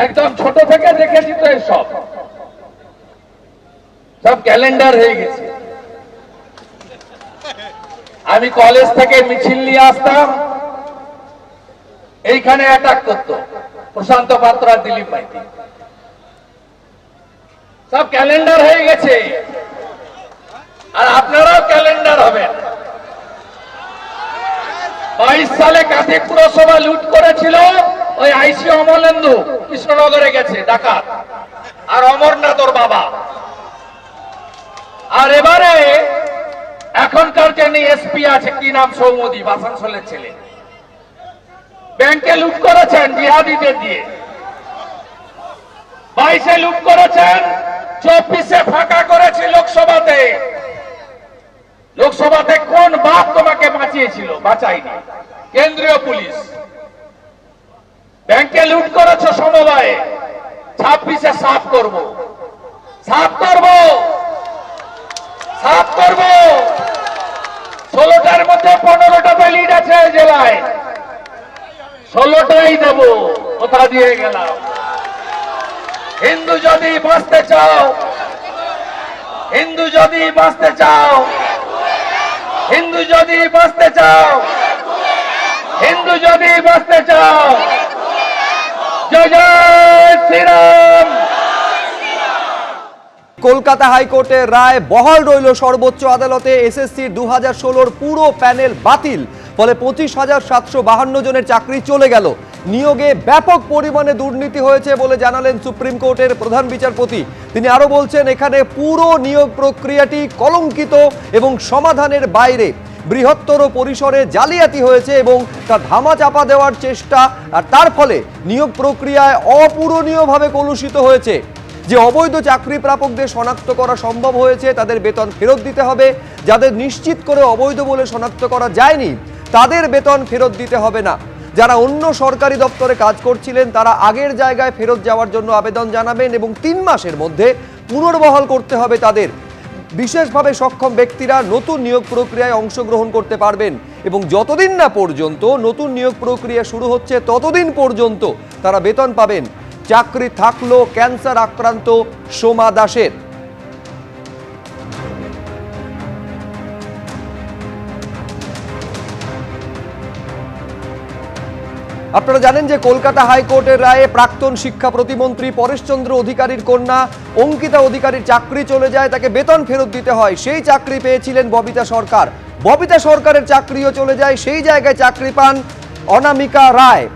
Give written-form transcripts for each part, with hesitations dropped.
একদম ছোট থেকে দেখেছি তো এসব, সব ক্যালেন্ডার হয়ে গেছে। আমি কলেজ থেকে মিছিল নিয়ে আসতাম, এইখানে অ্যাটাক করতো প্রশান্ত পাত্র আর দিলীপ মাইতি, সব ক্যালেন্ডার হয়ে গেছে। আর আপনারাও ক্যালেন্ডার হবেন। 22 সালে কাঁথি পুরসভা লুট করেছিল ওই আইসি অমলেন্দু, কৃষ্ণনগরে গেছে ডাকাত, আর অমরনাথ ওর বাবা। আর এবারে এখনকার যিনি এসপি আছে, কি নাম, সৌমদী, আসানসোলের ছেলে, ব্যাংকে লুট করেছেন জিহাদিদের দিয়ে, 22-এ লুট করেছেন, 24-এ ফাঁকা করেছে লোকসভাতে। লোকসভাতে কোন বাপ তোমাকে বাঁচিয়েছিল? বাঁচাইনি, কেন্দ্রীয় পুলিশ। ব্যাংকে লুট করেছ সমবায়ে, 26-এ সাফ করব, সাফ করব, সাফ করব। 16টার মধ্যে 15টাতে লিড আছে জেলায়, 16টাই দেব, কথা দিয়ে গেলাম। হিন্দু যদি বাঁচতে চাও, হিন্দু যদি বাঁচতে চাও, হিন্দু যদি বাঁচতে চাও, হিন্দু যদি বাঁচতে চাও, জয় জয় শ্রীরাম। কলকাতা হাইকোর্টের রায় বহাল রইল সর্বোচ্চ আদালতে। এসএসসি 2016 পুরো প্যানেল বাতিল, ফলে 25,752 জনের চাকরি চলে গেল। নিয়োগে ব্যাপক পরিমাণে দুর্নীতি হয়েছে বলে জানালেন সুপ্রিম কোর্টের প্রধান বিচারপতি। তিনি আরো বলছেন, এখানে পুরো নিয়োগ প্রক্রিয়াটি কলঙ্কিত এবং সমাধানের বাইরে। বৃহত্তর পরিসরে জালিয়াতি হয়েছে এবং তা ধামাচাপা দেওয়ার চেষ্টা, আর তার ফলে নিয়োগ প্রক্রিয়ায় অপূরণীয়ভাবে কলুষিত হয়েছে। যে অবৈধ চাকরি প্রাপকদের শনাক্ত করা সম্ভব হয়েছে, তাদের বেতন ফেরত দিতে হবে। যাদের নিশ্চিত করে অবৈধ বলে শনাক্ত করা যায়নি, তাদের বেতন ফেরত দিতে হবে না। যারা অন্য সরকারি দপ্তরে কাজ করছিলেন, তারা আগের জায়গায় ফেরত যাওয়ার জন্য আবেদন জানাবেন এবং 3 মাসের মধ্যে পুনর্বহাল করতে হবে তাদের। বিশেষভাবে সক্ষম ব্যক্তিরা নতুন নিয়োগ প্রক্রিয়ায় অংশগ্রহণ করতে পারবেন এবং যতদিন না পর্যন্ত নতুন নিয়োগ প্রক্রিয়া শুরু হচ্ছে, ততদিন পর্যন্ত তারা বেতন পাবেন। চাকরি থাকলো ক্যান্সার আক্রান্ত সোমা দাসের। আপনারা জানেন যে কলকাতা হাইকোর্টের রায়ে প্রাক্তন শিক্ষা প্রতিমন্ত্রী পরেশচন্দ্র অধিকারীর কন্যা অঙ্কিতা অধিকারীর চাকরি চলে যায়, তাকে বেতন ফেরত দিতে হয়। সেই চাকরি পেয়েছিলেন ববিতা সরকার, ববিতা সরকারের চাকরিও চলে যায়, সেই জায়গায় চাকরি পান অনামিকা রায়।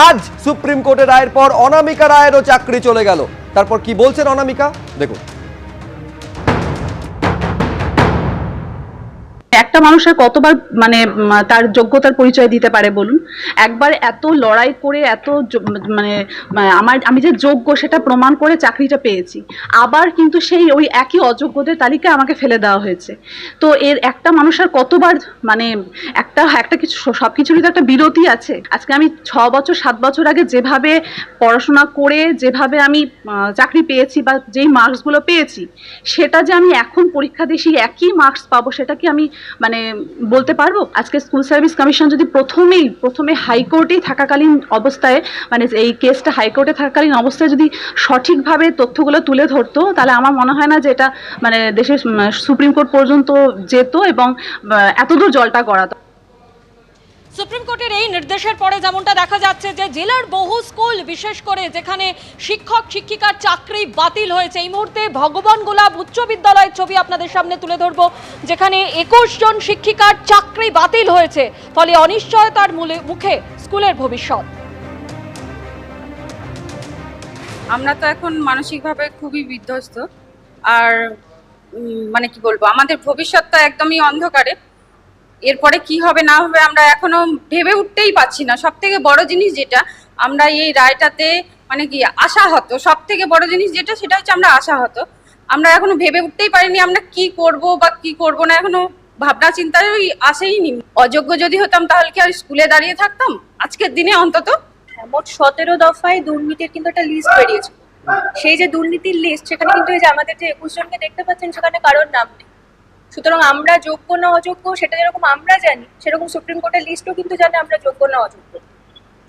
আজ সুপ্রিম কোর্টের রায়ের পর অনামিকা রায়েরও চাকরি চলে গেল। তারপর কি বলছেন অনামিকা, দেখুন। একটা মানুষের কতবার মানে তার যোগ্যতার পরিচয় দিতে পারে বলুন? একবার এত লড়াই করে এত মানে আমি যে যোগ্য সেটা প্রমাণ করে চাকরিটা পেয়েছি, আবার কিন্তু সেই ওই একই অযোগ্যদের তালিকায় আমাকে ফেলে দেওয়া হয়েছে। তো এর একটা মানুষের কতবার মানে একটা কিছু সবকিছুরই তো একটা বিরতি আছে। আজকে আমি 6 বছর 7 বছর আগে যেভাবে পড়াশোনা করে যেভাবে আমি চাকরি পেয়েছি বা যেই মার্কসগুলো পেয়েছি, সেটা যে আমি এখন পরীক্ষা দিয়ে সেই একই মার্কস পাবো, সেটা কি আমি মানে বলতে পারবো? আজকে স্কুল সার্ভিস কমিশন যদি প্রথমে হাইকোর্টেই থাকাকালীন অবস্থায়, মানে এই কেসটা হাইকোর্টে থাকাকালীন অবস্থায় যদি সঠিকভাবে তথ্যগুলো তুলে ধরতো, তাহলে আমার মনে হয় না যে এটা মানে দেশের সুপ্রিম কোর্ট পর্যন্ত যেত এবং এতদূর জলটা গড়াতো। সুপ্রিম কোর্টের এই নির্দেশের পরে যেমনটা দেখা যাচ্ছে যে জেলার বহু স্কুল, বিশেষ করে যেখানে শিক্ষক শিক্ষিকার চাকরি বাতিল হয়েছে, এই মুহূর্তে ভগবান গোলাপ উচ্চ বিদ্যালয়ের ছবি আপনাদের সামনে তুলে ধরবো, যেখানে 21 জন শিক্ষিকার চাকরি বাতিল হয়েছে, ফলে অনিশ্চয়তার মুখে স্কুলের ভবিষ্যৎ। আমরা তো এখন মানসিকভাবে খুবই বিধ্বস্ত, আর মানে কি বলবো, আমাদের ভবিষ্যৎটা একদমই অন্ধকারে। এরপরে কি হবে না হবে আমরা এখনো ভেবে উঠতেই পারছি না। সব থেকে বড় জিনিস যেটা আমরা এই রায়টাতে মানে কি আশাহত, সব থেকে বড় জিনিস যেটা সেটা হচ্ছে আমরা আশাহত। আমরা এখনো ভেবে উঠতেই পারিনি আমরা কি করব বা কি করব না, এখনো ভাবনা চিন্তায় আসেইনি। অযোগ্য যদি হতাম তাহলে কি আর স্কুলে দাঁড়িয়ে থাকতাম আজকের দিনে? অন্তত মোট 17 দফায় দুর্নীতির কিন্তু একটা লিস্ট বেরিয়েছে। সেই যে দুর্নীতির লিস্ট, সেখানে কিন্তু এই যে আমাদের যে 21 জনকে দেখতে পাচ্ছেন, সেখানে কারোর নাম নেই। সুতরাং আমরা যোগ্য না অযোগ্য সেটা যেরকম আমরা জানি, সেরকম সুপ্রিম কোর্টের লিস্টও কিন্তু জানে আমরা যোগ্য না অযোগ্য।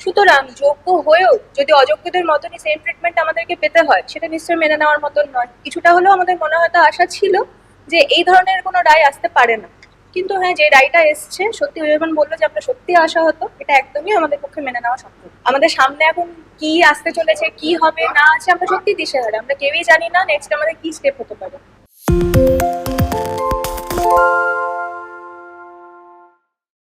সুতরাং যোগ্য হয়েও যদি অযোগ্যদের মতনই সেম ট্রিটমেন্ট আমাদেরকে পেতে হয়, সেটা নিশ্চয়ই মেনে নেওয়ার মতন নয়। কিছুটা হলেও আমাদের মনে হয়তো আশা ছিল যে এই ধরনের কোনো রায় আসতে পারে না, কিন্তু হ্যাঁ, যে রায়টা এসছে সত্যি যখন বললো যে আমরা সত্যি আশা হতো, এটা একদমই আমাদের পক্ষে মেনে নেওয়া সম্ভব। আমাদের সামনে এখন কি আসতে চলেছে, কি হবে না আছে, আমরা সত্যি দিশেহারা। আমরা কেউই জানি না নেক্সট আমাদের কি স্টেপ হতে পারে।